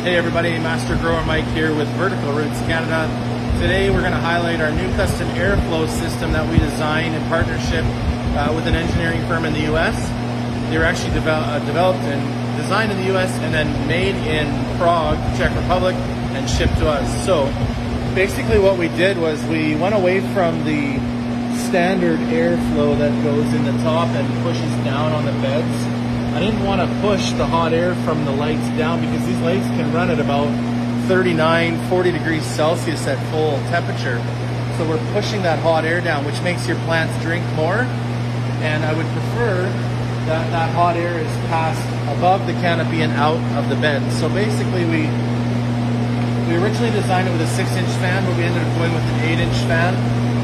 Hey everybody, Master Grower Mike here with Vertical Roots Canada. Today we're going to highlight our new custom airflow system that we designed in partnership with an engineering firm in the US. They were actually developed and designed in the US and then made in Prague, Czech Republic, and shipped to us. So basically what we did was we went away from the standard airflow that goes in the top and pushes down on the beds. I didn't want to push the hot air from the lights down because these lights can run at about 39, 40 degrees Celsius at full temperature. So we're pushing that hot air down, which makes your plants drink more. And I would prefer that that hot air is passed above the canopy and out of the bed. So basically we originally designed it with a 6-inch fan, but we ended up going with an 8-inch fan.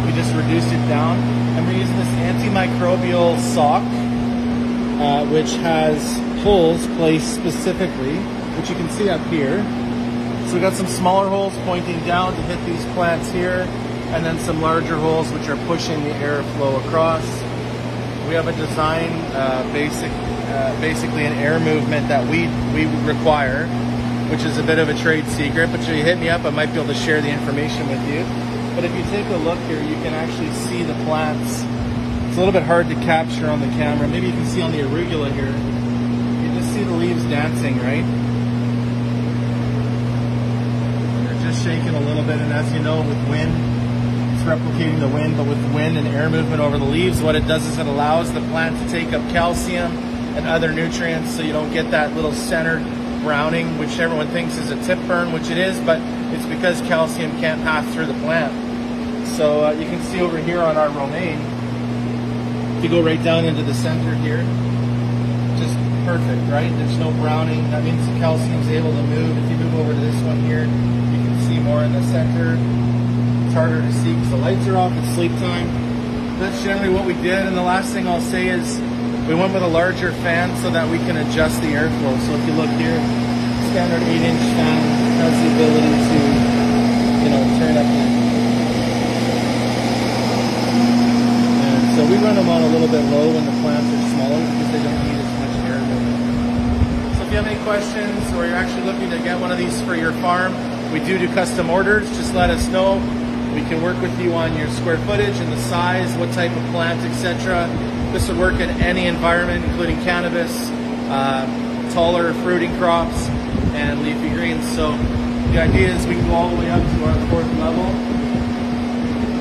We just reduced it down. And we're using this antimicrobial sock, which has holes placed specifically, which you can see up here. So we got some smaller holes pointing down to hit these plants here, and then some larger holes which are pushing the airflow across. We have a design, basically an air movement that we require, which is a bit of a trade secret, but you hit me up, I might be able to share the information with you. But if you take a look here, you can actually see the plants. It's a little bit hard to capture on the camera. Maybe you can see on the arugula here. You can just see the leaves dancing, right? They're just shaking a little bit, and as you know, with wind, it's replicating the wind, but with wind and air movement over the leaves, what it does is it allows the plant to take up calcium and other nutrients, so you don't get that little centered browning, which everyone thinks is a tip burn, which it is, but it's because calcium can't pass through the plant. So you can see over here on our romaine, if you go right down into the center here, just perfect, right? There's no browning. That means the calcium's able to move. If you move over to this one here, you can see more in the center. It's harder to see because the lights are off. It's sleep time. That's generally what we did. And the last thing I'll say is we went with a larger fan so that we can adjust the airflow. So if you look here, standard 8-inch fan has the ability to, turn up the. So we run them on a little bit low when the plants are smaller because they don't need as much air movement. So if you have any questions or you're actually looking to get one of these for your farm, we do custom orders. Just let us know. We can work with you on your square footage and the size, what type of plant, etc. This would work in any environment, including cannabis, taller fruiting crops, and leafy greens. So the idea is we can go all the way up to our 4th level,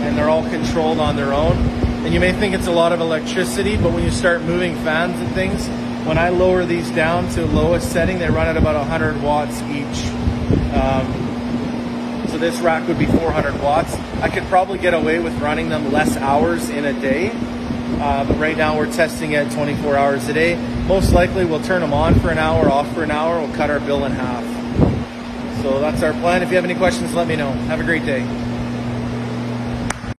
and they're all controlled on their own. And you may think it's a lot of electricity, but when you start moving fans and things, when I lower these down to lowest setting, they run at about 100 watts each. So this rack would be 400 watts. I could probably get away with running them less hours in a day, but right now we're testing at 24 hours a day. Most likely we'll turn them on for an hour, off for an hour, we'll cut our bill in half. So that's our plan. If you have any questions, let me know. Have a great day.